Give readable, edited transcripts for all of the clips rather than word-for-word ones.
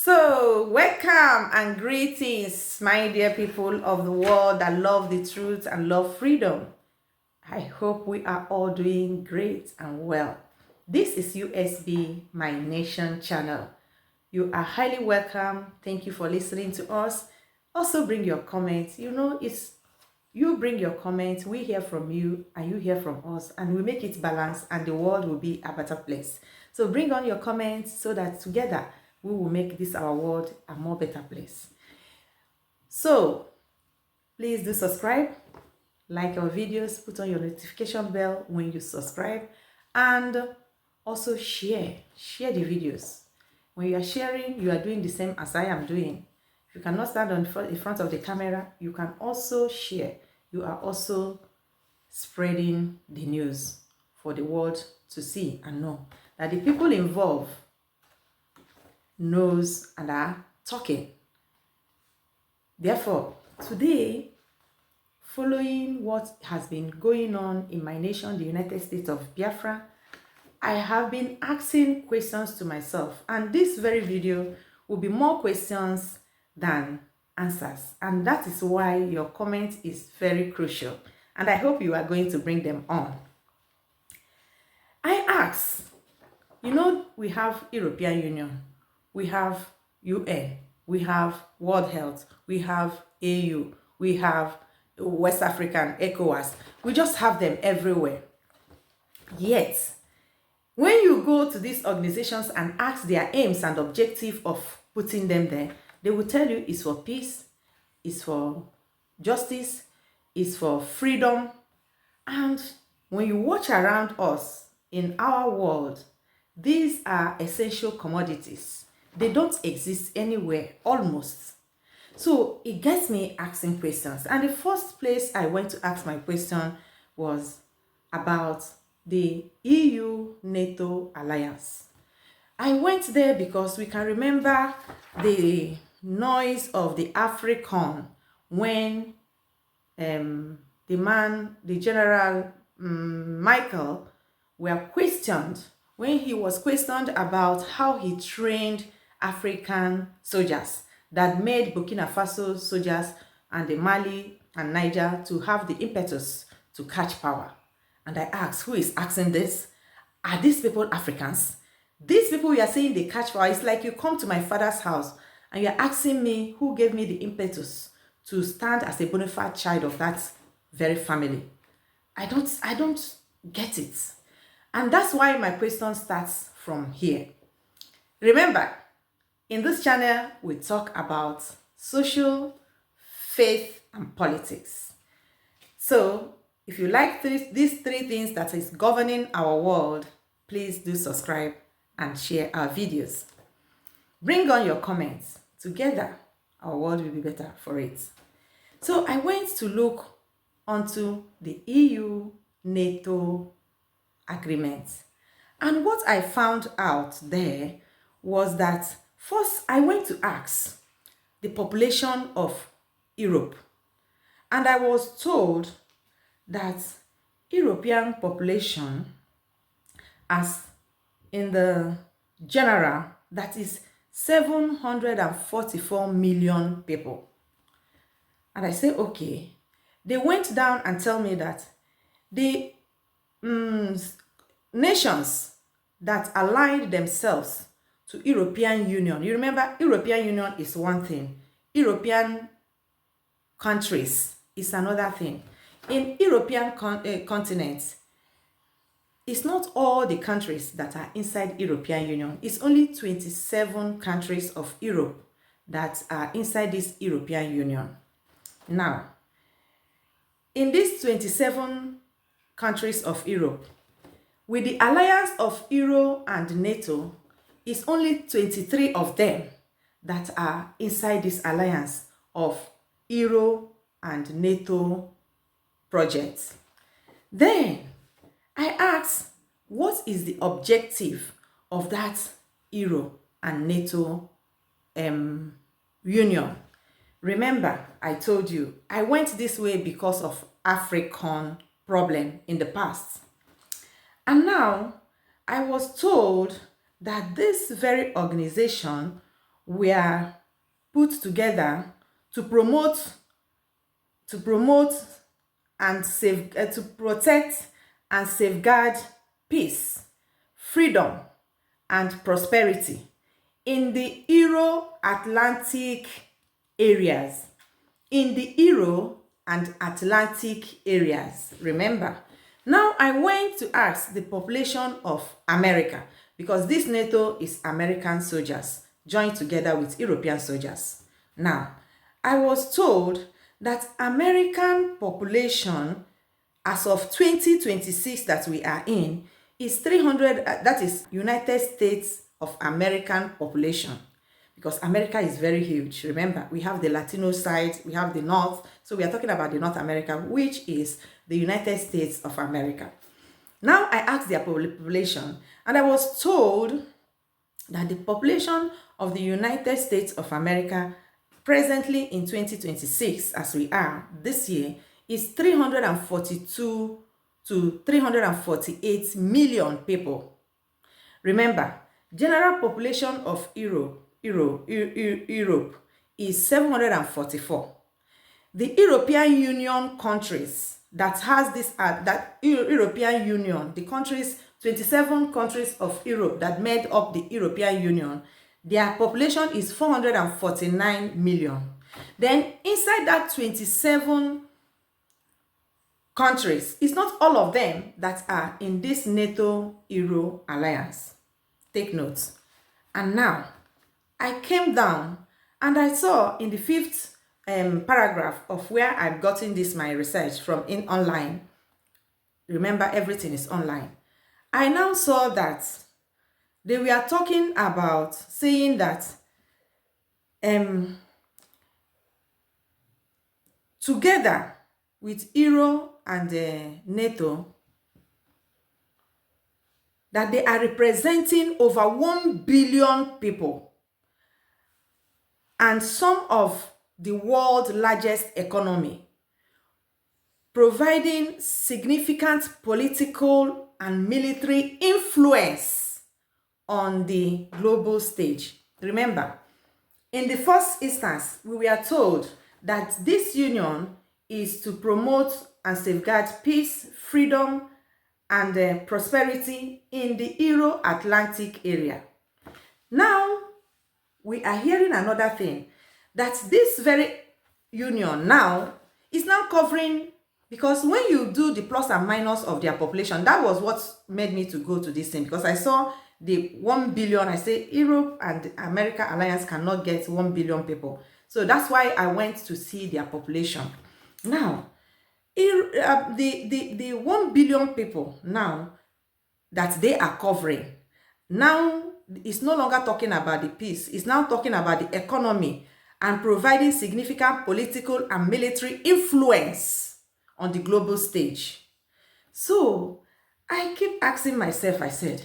So, welcome and greetings, my dear people of the world that love the truth and love freedom. I hope we are all doing great and well. This is U.S.B, my nation channel. You are highly welcome. Thank you for listening to us. Also, bring your comments. It's you bring your comments, we hear from you, and you hear from us, and we make it balanced, and the world will be a better place. So bring on your comments so that together we will make this our world a more better place. So please do subscribe, like our videos, put on your notification bell when you subscribe, and also share the videos. When you are sharing, you are doing the same as I am doing. If you cannot stand in front of the camera, you can also share. You are also spreading the news for the world to see and know that the people involved knows and are talking. Therefore, today, following what has been going on in my nation, the United States of Biafra, I have been asking questions to myself, and this very video will be more questions than answers, and that is why your comment is very crucial, and I hope you are going to bring them on. I ask, we have European Union, we have UN, we have World Health, we have AU, we have West African ECOWAS, we just have them everywhere. Yet, when you go to these organizations and ask their aims and objective of putting them there, they will tell you it's for peace, it's for justice, it's for freedom. And when you watch around us in our world, these are essential commodities. They don't exist anywhere, almost. So it gets me asking questions. And the first place I went to ask my question was about the EU-NATO alliance. I went there because we can remember the noise of the African when the General Michael when he was questioned about how he trained African soldiers that made Burkina Faso soldiers and the Mali and Niger to have the impetus to catch power. And I asked, who is asking this? Are these people Africans? These people you are saying they catch power, it's like you come to my father's house and you're asking me who gave me the impetus to stand as a bona fide child of that very family. I don't get it. And that's why my question starts from here. Remember, in this channel, we talk about social, faith, and politics. So, if you like these three things that is governing our world, please do subscribe and share our videos. Bring on your comments. Together, our world will be better for it. So I went to look onto the EU-NATO agreement. And what I found out there was that first I went to ask the population of Europe. And I was told that European population, as in the general, that is 744 million people. And I said, okay. They went down and tell me that the nations that aligned themselves to European Union, you remember European Union is one thing, European countries is another thing. In European continent, it's not all the countries that are inside European Union. It's only 27 countries of Europe that are inside this European Union. Now, in these 27 countries of Europe, with the alliance of Euro and NATO, it's only 23 of them that are inside this alliance of Euro and NATO projects. Then I asked, what is the objective of that Euro and NATO union? Remember, I told you, I went this way because of African problem in the past. And now, I was told that this very organization were put together to promote to promote and to protect and safeguard peace, freedom, and prosperity in the Euro-Atlantic areas. In the Euro and Atlantic areas, remember. Now I went to ask the population of America, because this NATO is American soldiers joined together with European soldiers. Now, I was told that American population as of 2026 that we are in is 300, that is United States of American population, because America is very huge. Remember, we have the Latino side, we have the North, so we are talking about the North America, which is the United States of America. Now I asked their population, and I was told that the population of the United States of America presently in 2026, as we are this year, is 342 to 348 million people. Remember, general population of Europe is 744. The European Union countries that has this, that European Union, the countries, 27 countries of Europe that made up the European Union, their population is 449 million. Then inside that 27 countries, it's not all of them that are in this NATO-Euro alliance. Take notes. And now, I came down and I saw in the fifth paragraph of where I've gotten this, my research from online. Remember, everything is online. I now saw that they were talking about saying that together with Euro and NATO, that they are representing over 1 billion people and some of the world's largest economy, providing significant political and military influence on the global stage. Remember, in the first instance, we were told that this union is to promote and safeguard peace, freedom, and prosperity in the Euro-Atlantic area. Now, we are hearing another thing, that this very union now is now covering, because when you do the plus and minus of their population, that was what made me to go to this thing, because I saw the 1 billion, I say Europe and America alliance cannot get 1 billion people. So that's why I went to see their population. Now, the 1 billion people now that they are covering, now it's no longer talking about the peace, it's now talking about the economy and providing significant political and military influence on the global stage. So I keep asking myself, I said,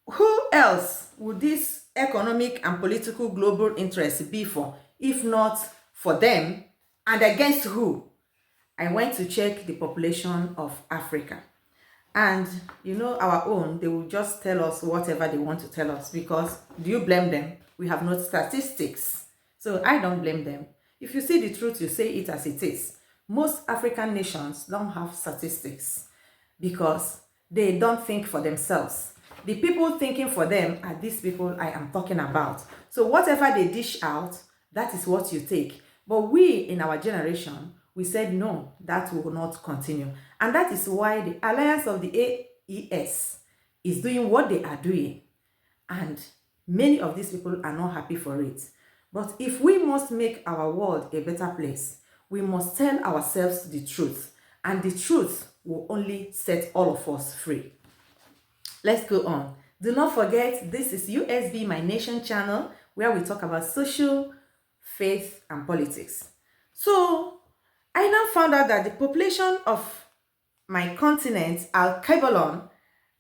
who else would this economic and political global interest be for, if not for them, and against who? I went to check the population of Africa. And you know, our own, they will just tell us whatever they want to tell us, because do you blame them? We have no statistics. So I don't blame them. If you see the truth, you say it as it is. Most African nations don't have statistics because they don't think for themselves. The people thinking for them are these people I am talking about. So whatever they dish out, that is what you take. But we in our generation, we said no, that will not continue. And that is why the alliance of the AES is doing what they are doing. And many of these people are not happy for it. But if we must make our world a better place, we must tell ourselves the truth. And the truth will only set all of us free. Let's go on. Do not forget, this is U.S.B, My Nation channel, where we talk about social, faith, and politics. So, I now found out that the population of my continent, Al-Kabalon,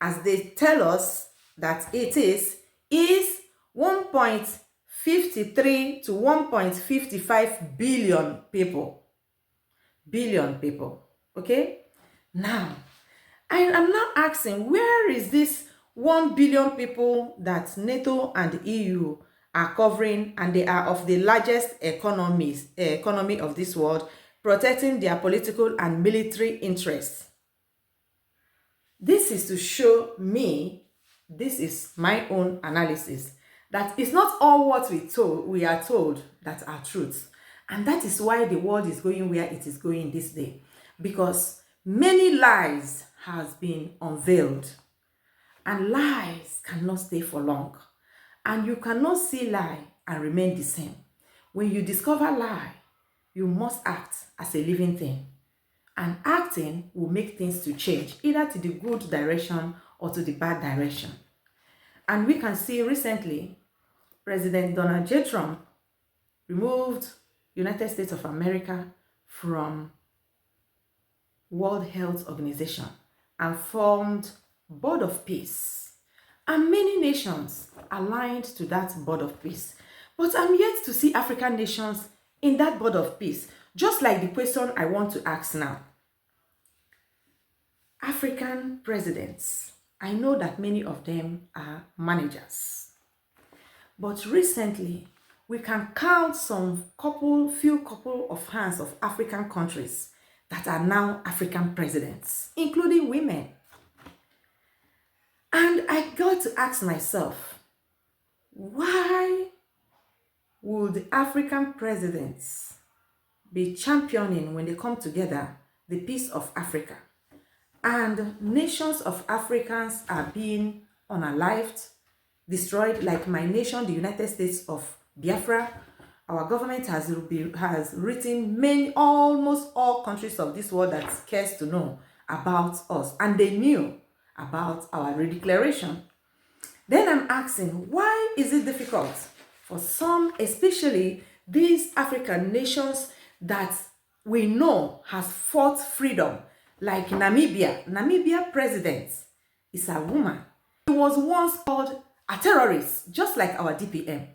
as they tell us that it is 1.53 to 1.55 billion people. Billion people. Okay? Now, I am now asking, where is this 1 billion people that NATO and the EU are covering, and they are of the largest economy of this world, protecting their political and military interests. This is to show me, this is my own analysis, that it's not all what we are told that are truths. And that is why the world is going where it is going this day. Because many lies has been unveiled. And lies cannot stay for long. And you cannot see lie and remain the same. When you discover lie, you must act as a living thing. And acting will make things to change, either to the good direction or to the bad direction. And we can see recently, President Donald J. Trump removed United States of America from World Health Organization and formed Board of Peace. And many nations aligned to that Board of Peace. But I'm yet to see African nations in that Board of Peace, just like the question I want to ask now. African presidents, I know that many of them are managers. But recently, we can count few couple of hands of African countries that are now African presidents, including women. And I got to ask myself, why would African presidents be championing, when they come together, the peace of Africa? And nations of Africans are being unalived, destroyed, like my nation, the United States of Biafra. Our government has written almost all countries of this world that cares to know about us, and they knew about our redeclaration. Then I'm asking, why is it difficult for some, especially these African nations that we know has fought freedom, like Namibia? Namibia president is a woman. He was once called a terrorist, just like our DPM.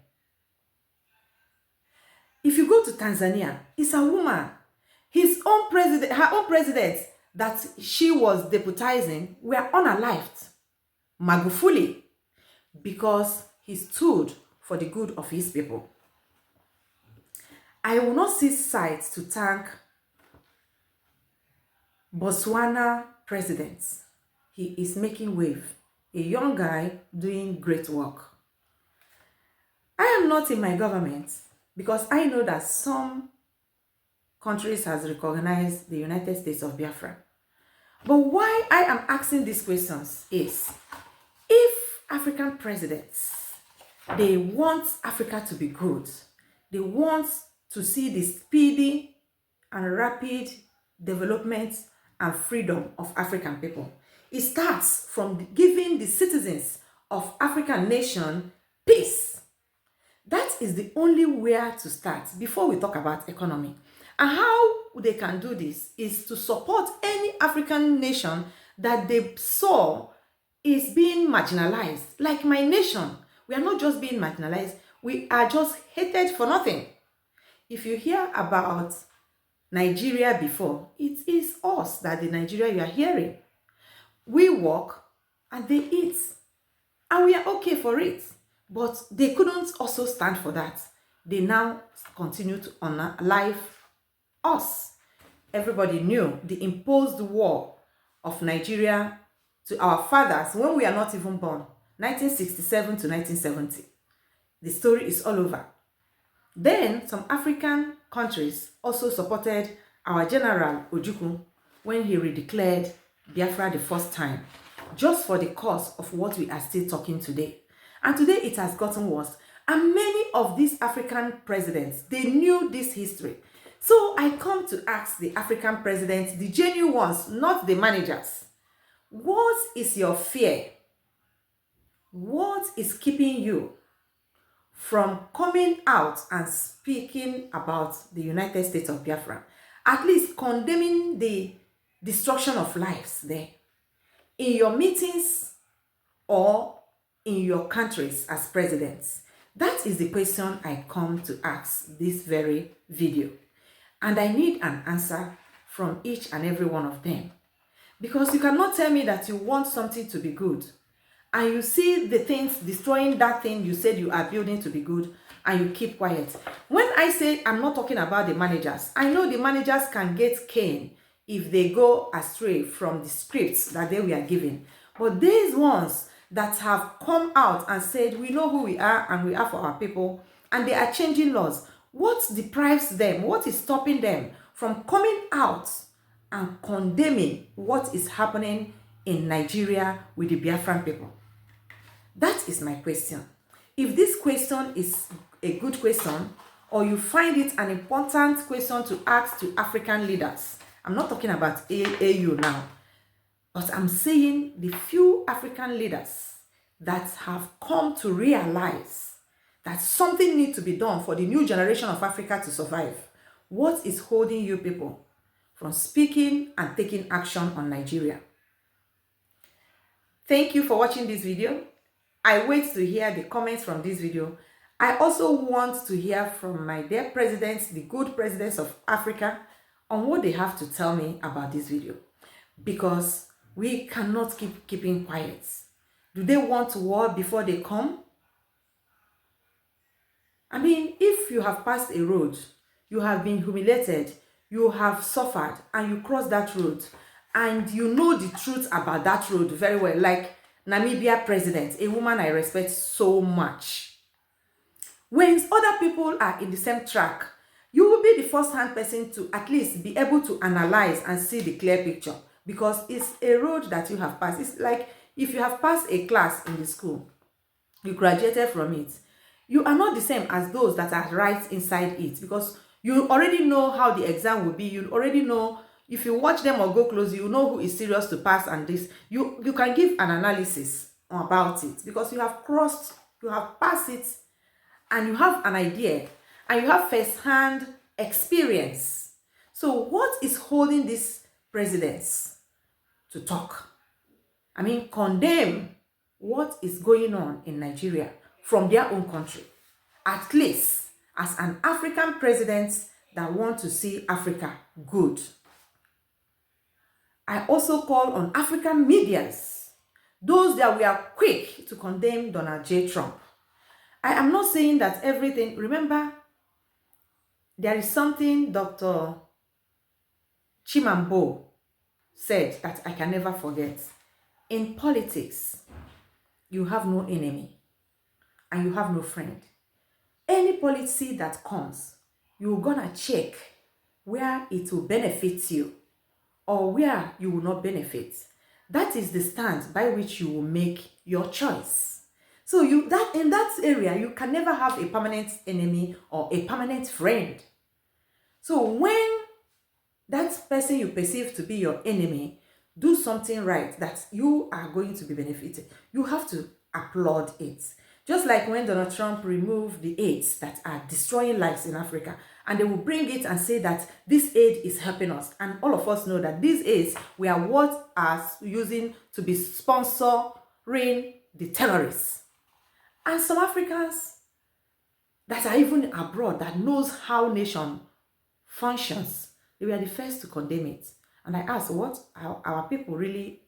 If you go to Tanzania, it's a woman. Her own president that she was deputizing were unalived, Magufuli, because he stood for the good of his people. I will not see sight to thank Botswana president. He is making wave, a young guy doing great work. I am not in my government because I know that some countries has recognized the United States of Biafra. But why I am asking these questions is, if African presidents, they want Africa to be good, they want to see the speedy and rapid development and freedom of African people, it starts from giving the citizens of African nation peace. That is the only way to start before we talk about economy. And how they can do this is to support any African nation that they saw is being marginalized. Like my nation, we are not just being marginalized, we are just hated for nothing. If you hear about Nigeria before, it is us that the Nigeria you are hearing. We work and they eat, and we are okay for it. But they couldn't also stand for that. They now continue to unalive us. Everybody knew the imposed war of Nigeria to our fathers when we are not even born, 1967 to 1970. The story is all over. Then some African countries also supported our General Ojukwu when he redeclared Biafra the first time, just for the cause of what we are still talking today. And today it has gotten worse. And many of these African presidents, they knew this history. So I come to ask the African presidents, the genuine ones, not the managers, what is your fear? What is keeping you from coming out and speaking about the United States of Biafra? At least condemning the destruction of lives there. In your meetings or in your countries as presidents? That is the question I come to ask this very video. And I need an answer from each and every one of them. Because you cannot tell me that you want something to be good and you see the things destroying that thing you said you are building to be good, and you keep quiet. When I say I'm not talking about the managers, I know the managers can get cane if they go astray from the scripts that they were given. But these ones that have come out and said, we know who we are and we are for our people, and they are changing laws, what deprives them, what is stopping them from coming out and condemning what is happening in Nigeria with the Biafran people? That is my question. If this question is a good question, or you find it an important question to ask to African leaders, I'm not talking about AU now, but I'm saying the few African leaders that have come to realize that something needs to be done for the new generation of Africa to survive. What is holding you people from speaking and taking action on Nigeria? Thank you for watching this video. I wait to hear the comments from this video. I also want to hear from my dear presidents, the good presidents of Africa, on what they have to tell me about this video. Because we cannot keep keeping quiet. Do they want war before they come? I mean, if you have passed a road, you have been humiliated, you have suffered, and you cross that road, and you know the truth about that road very well, like Namibia president, a woman I respect so much. When other people are in the same track, you will be the first-hand person to at least be able to analyze and see the clear picture, because it's a road that you have passed. It's like if you have passed a class in the school, you graduated from it, you are not the same as those that are right inside it, because you already know how the exam will be. You already know, if you watch them or go close, you know who is serious to pass, and this you can give an analysis about it, because you have crossed, you have passed it, and you have an idea, and you have first-hand experience. So what is holding these presidents to talk? I mean, condemn what is going on in Nigeria from their own country, at least as an African president that want to see Africa good. I also call on African medias, those that were quick to condemn Donald J. Trump. I am not saying that everything, remember, there is something Dr. Chimambo said that I can never forget. In politics, you have no enemy and you have no friend. Any policy that comes, you're gonna check where it will benefit you or where you will not benefit. That is the stand by which you will make your choice. So in that area, you can never have a permanent enemy or a permanent friend. So when that person you perceive to be your enemy do something right that you are going to be benefited, you have to applaud it. Just like when Donald Trump removed the aids that are destroying lives in Africa, and they will bring it and say that this aid is helping us. And all of us know that these aids we are what are using to be sponsoring the terrorists. And some Africans that are even abroad that knows how nation functions, they were the first to condemn it. And I asked, what are our people really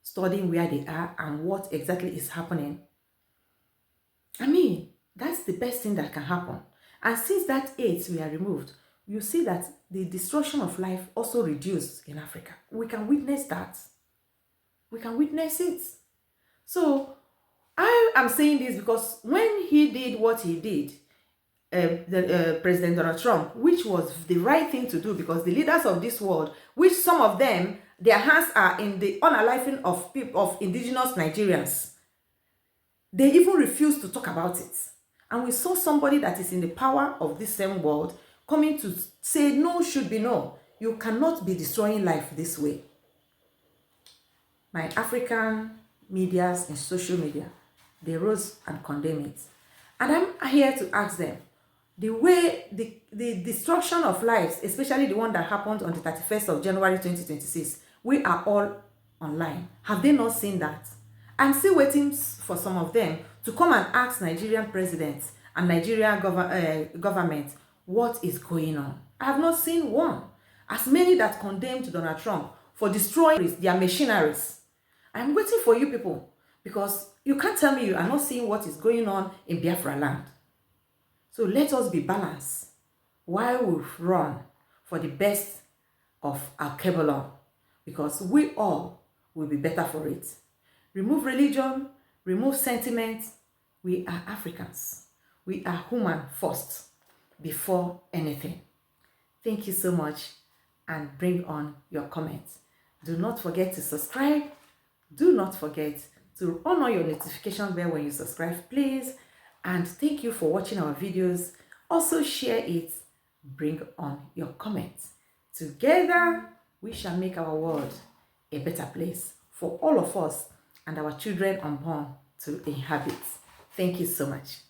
studying where they are and what exactly is happening? I mean, that's the best thing that can happen. And since that aids were removed, you see that the destruction of life also reduced in Africa. We can witness that. We can witness it. So I am saying this because when he did what he did, President Donald Trump, which was the right thing to do, because the leaders of this world, which some of them, their hands are in the unaliving of people, of indigenous Nigerians, they even refuse to talk about it. And we saw somebody that is in the power of this same world coming to say no should be no. You cannot be destroying life this way. My African medias and social media, they rose and condemned it. And I'm here to ask them, the way the destruction of lives, especially the one that happened on the 31st of January 2026, we are all online. Have they not seen that? I'm still waiting for some of them to come and ask Nigerian presidents and Nigerian government what is going on. I have not seen one. As many that condemned Donald Trump for destroying their machineries. I'm waiting for you people, Because you can't tell me you are not seeing what is going on in Biafra land. So let us be balanced while we run for the best of our Kebulon, because we all will be better for it. Remove religion, remove sentiment. We are Africans. We are human first before anything. Thank you so much, and bring on your comments. Do not forget to subscribe. Do not forget to on your notification bell when you subscribe, please. And thank you for watching our videos. Also share it. Bring on your comments. Together, we shall make our world a better place for all of us and our children unborn to inhabit. Thank you so much.